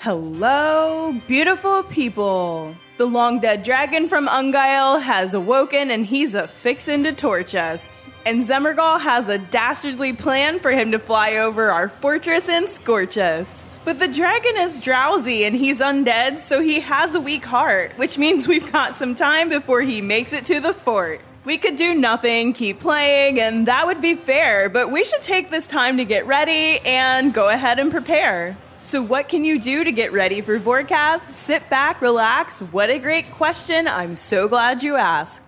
Hello, beautiful people. The long-dead dragon from Ungail has awoken and he's a-fixin' to torch us. And Zemergal has a dastardly plan for him to fly over our fortress and scorch us. But the dragon is drowsy and he's undead, so he has a weak heart, which means we've got some time before he makes it to the fort. We could do nothing, keep playing, and that would be fair, but we should take this time to get ready and go ahead and prepare. So what can you do to get ready for Vorkath? Sit back, relax. What a great question. I'm so glad you asked.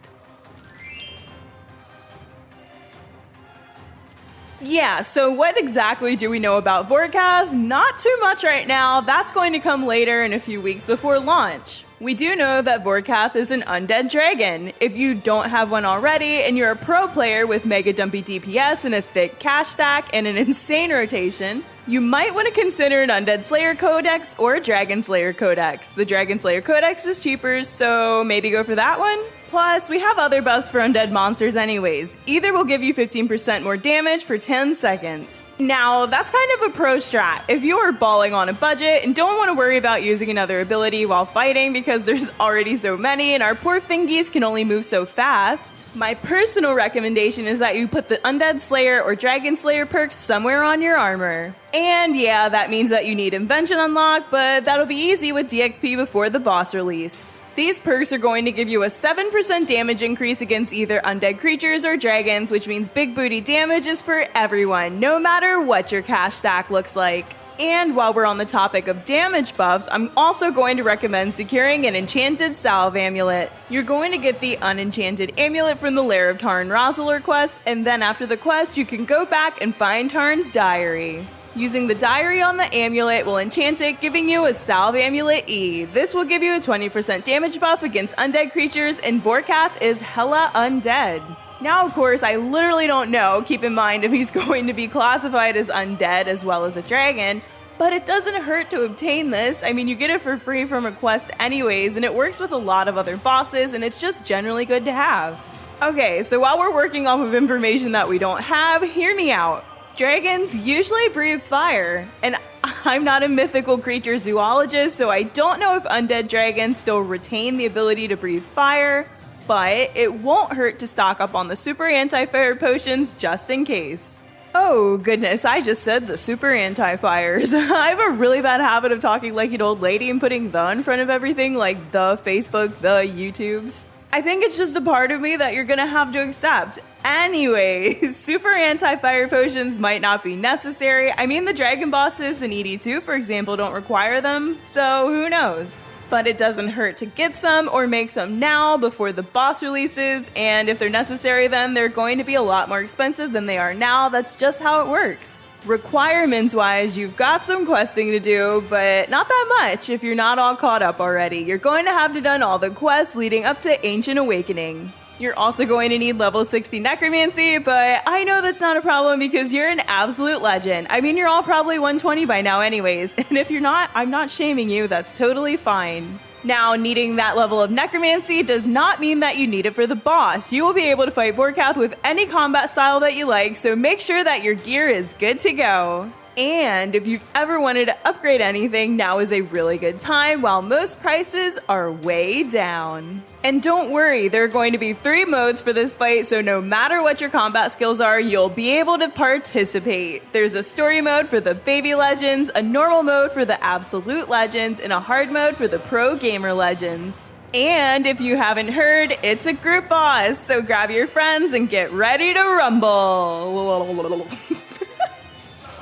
Yeah, so what exactly do we know about Vorkath? Not too much right now. That's going to come later in a few weeks before launch. We do know that Vorkath is an undead dragon. If you don't have one already and you're a pro player with mega dumpy DPS and a thick cash stack and an insane rotation, you might want to consider an Undead Slayer Codex or a Dragon Slayer Codex. The Dragon Slayer Codex is cheaper, so maybe go for that one. Plus, we have other buffs for undead monsters anyways. Either will give you 15% more damage for 10 seconds. Now, that's kind of a pro strat. If you are balling on a budget and don't want to worry about using another ability while fighting because there's already so many and our poor fingies can only move so fast, my personal recommendation is that you put the Undead Slayer or Dragon Slayer perks somewhere on your armor. And yeah, that means that you need Invention Unlock, but that'll be easy with DXP before the boss release. These perks are going to give you a 7% damage increase against either undead creatures or dragons, which means big booty damage is for everyone, no matter what your cash stack looks like. And while we're on the topic of damage buffs, I'm also going to recommend securing an enchanted salve amulet. You're going to get the unenchanted amulet from the Lair of Tarn Rosaler quest, and then after the quest, you can go back and find Tarn's diary. Using the diary on the amulet will enchant it, giving you a Salve Amulet E. This will give you a 20% damage buff against undead creatures, and Vorkath is hella undead. Now, of course, I literally don't know, keep in mind if he's going to be classified as undead as well as a dragon, but it doesn't hurt to obtain this. I mean, you get it for free from a quest anyways, and it works with a lot of other bosses, and it's just generally good to have. Okay, so while we're working off of information that we don't have, hear me out. Dragons usually breathe fire, and I'm not a mythical creature zoologist, so I don't know if undead dragons still retain the ability to breathe fire, but it won't hurt to stock up on the super anti-fire potions just in case. Oh goodness, I just said the super anti-fires. I have a really bad habit of talking like an old lady and putting the in front of everything, like the Facebook, the YouTubes. I think it's just a part of me that you're gonna have to accept. Anyways, super anti-fire potions might not be necessary. I mean, the dragon bosses in ED2, for example, don't require them, so who knows? But it doesn't hurt to get some or make some now before the boss releases, and if they're necessary then they're going to be a lot more expensive than they are now. That's just how it works. Requirements-wise, you've got some questing to do, but not that much if you're not all caught up already. You're going to have to done all the quests leading up to Ancient Awakening. You're also going to need level 60 Necromancy, but I know that's not a problem because you're an absolute legend. I mean, you're all probably 120 by now anyways, and if you're not, I'm not shaming you, that's totally fine. Now, needing that level of Necromancy does not mean that you need it for the boss. You will be able to fight Vorkath with any combat style that you like, so make sure that your gear is good to go. And if you've ever wanted to upgrade anything, now is a really good time while most prices are way down. And don't worry, there are going to be 3 modes for this fight, so no matter what your combat skills are, you'll be able to participate. There's a story mode for the baby legends, a normal mode for the absolute legends, and a hard mode for the pro gamer legends. And if you haven't heard, it's a group boss, so grab your friends and get ready to rumble.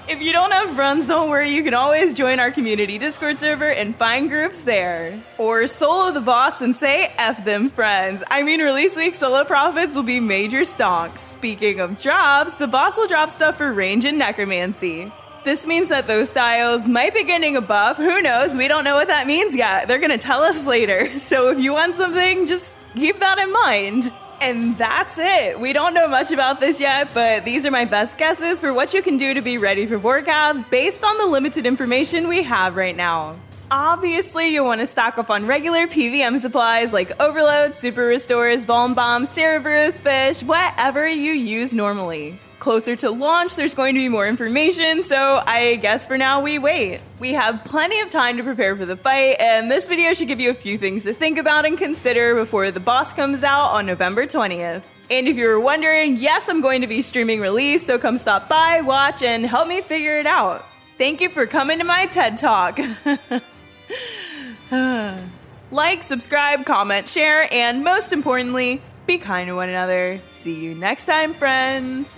If you don't have friends, don't worry, you can always join our community Discord server and find groups there. Or solo the boss and say F them friends. I mean, release week solo profits will be major stonks. Speaking of drops, the boss will drop stuff for range and necromancy. This means that those styles might be getting a buff, who knows, we don't know what that means yet. They're gonna tell us later. So if you want something, just keep that in mind. And that's it. We don't know much about this yet, but these are my best guesses for what you can do to be ready for Vorkath based on the limited information we have right now. Obviously, you'll want to stock up on regular PVM supplies like Overload, Super Restores, Vuln Bomb, Cerebrus, Fish, whatever you use normally. Closer to launch, there's going to be more information, so I guess for now we wait. We have plenty of time to prepare for the fight, and this video should give you a few things to think about and consider before the boss comes out on November 20th. And if you were wondering, yes, I'm going to be streaming release, so come stop by, watch, and help me figure it out. Thank you for coming to my TED Talk. Like, subscribe, comment, share, and most importantly, be kind to one another. See you next time, friends.